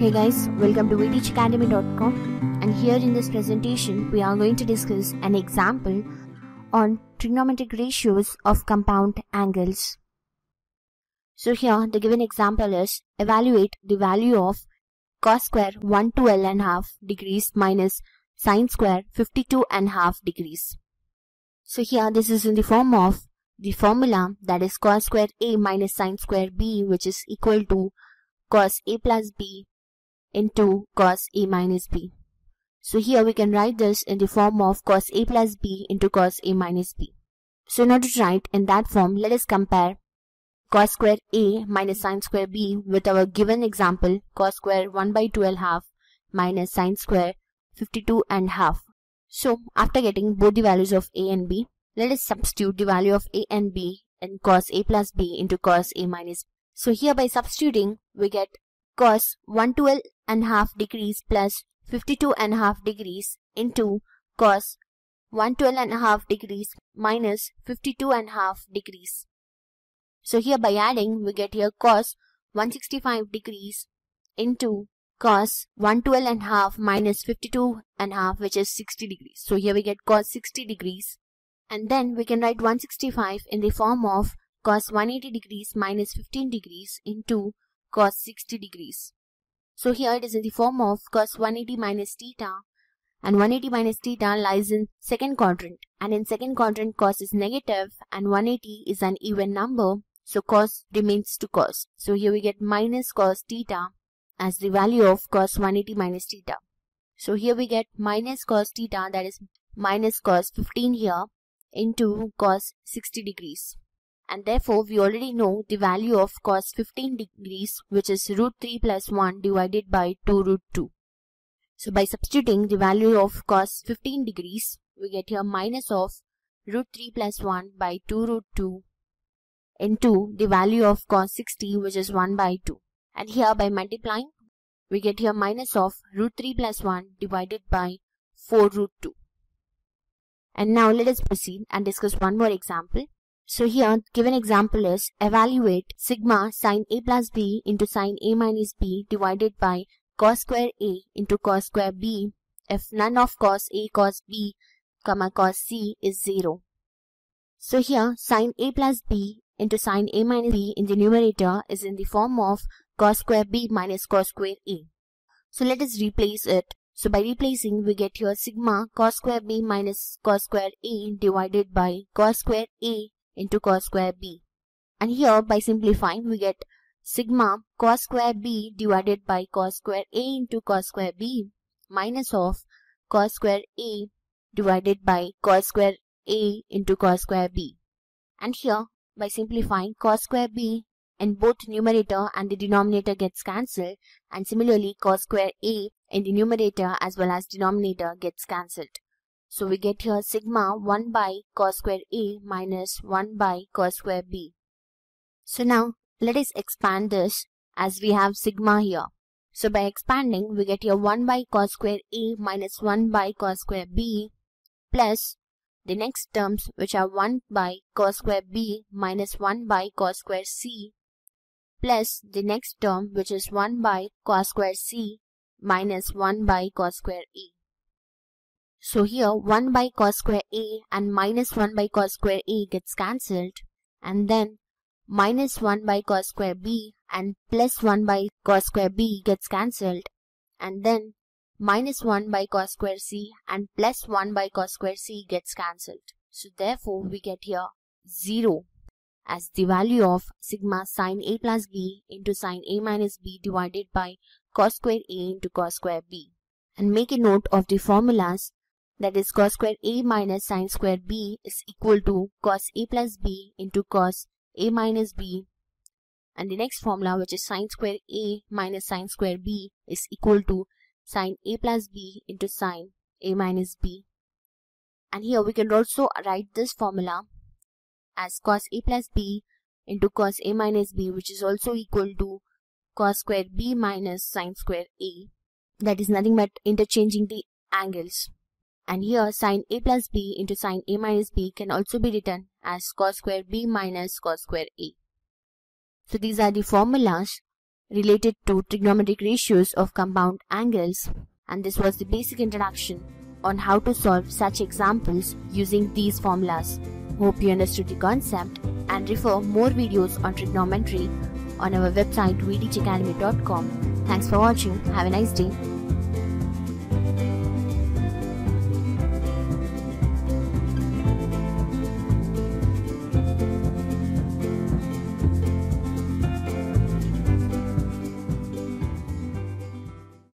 Hey guys, welcome to vteachacademy.com, and here in this presentation we are going to discuss an example on trigonometric ratios of compound angles. So here the given example is evaluate the value of cos square 112.5 degrees minus sin square 52.5 degrees. So here this is in the form of the formula, that is cos square a minus sin square b, which is equal to cos a plus b into cos a minus b. So here we can write this in the form of cos a plus b into cos a minus b. So in order to write in that form, let us compare cos square a minus sin square b with our given example cos square 1/12.5 minus sin square 52.5. So after getting both the values of a and b, let us substitute the value of a and b in cos a plus b into cos a minus b. So here by substituting we get cos 112.5 degrees plus 52.5 degrees into cos 112.5 degrees minus 52.5 degrees. So here by adding we get here cos 165 degrees into cos 112.5 minus 52.5, which is 60 degrees. So here we get cos 60 degrees, and then we can write 165 in the form of cos 180 degrees minus 15 degrees into cos 60 degrees. So here it is in the form of cos 180 minus theta, and 180 minus theta lies in second quadrant, and in second quadrant cos is negative and 180 is an even number, so cos remains to cos. So here we get minus cos theta as the value of cos 180 minus theta. So here we get minus cos theta, that is minus cos 15 here, into cos 60 degrees. And therefore we already know the value of cos 15 degrees, which is root 3 plus 1 divided by 2 root 2. So by substituting the value of cos 15 degrees, we get here minus of root 3 plus 1 by 2 root 2 into the value of cos 60, which is 1 by 2. And here by multiplying, we get here minus of root 3 plus 1 divided by 4 root 2. And now let us proceed and discuss one more example. So here given example is evaluate sigma sin a plus b into sin a minus b divided by cos square a into cos square b if none of cos a, cos b, cos c is 0. So here sin a plus b into sin a minus b in the numerator is in the form of cos square b minus cos square a. So let us replace it. So by replacing we get here sigma cos square b minus cos square a divided by cos square a into cos square b. And here by simplifying we get sigma cos square b divided by cos square a into cos square b minus of cos square a divided by cos square a into cos square b. And here by simplifying cos square b in both numerator and the denominator gets cancelled, and similarly cos square a in the numerator as well as denominator gets cancelled. So we get here sigma 1 by cos square a minus 1 by cos square b. So now let us expand this as we have sigma here. So by expanding we get here 1 by cos square a minus 1 by cos square b plus the next terms, which are 1 by cos square b minus 1 by cos square c plus the next term, which is 1 by cos square c minus 1 by cos square a. So here 1 by cos square a and minus 1 by cos square a gets cancelled, and then minus 1 by cos square b and plus 1 by cos square b gets cancelled, and then minus 1 by cos square c and plus 1 by cos square c gets cancelled. So therefore we get here 0 as the value of sigma sin a plus b into sin a minus b divided by cos square a into cos square b. And make a note of the formulas, that is cos square a minus sin square b is equal to cos a plus b into cos a minus b, and the next formula, which is sin square a minus sin square b, is equal to sin a plus b into sin a minus b. And here we can also write this formula as cos a plus b into cos a minus b, which is also equal to cos square b minus sin square a. That is nothing but interchanging the angles. And here sin a plus b into sin a minus b can also be written as cos square b minus cos square a. So these are the formulas related to trigonometric ratios of compound angles, and this was the basic introduction on how to solve such examples using these formulas. Hope you understood the concept, and refer more videos on trigonometry on our website vdhacademy.com. Thanks for watching. Have a nice day.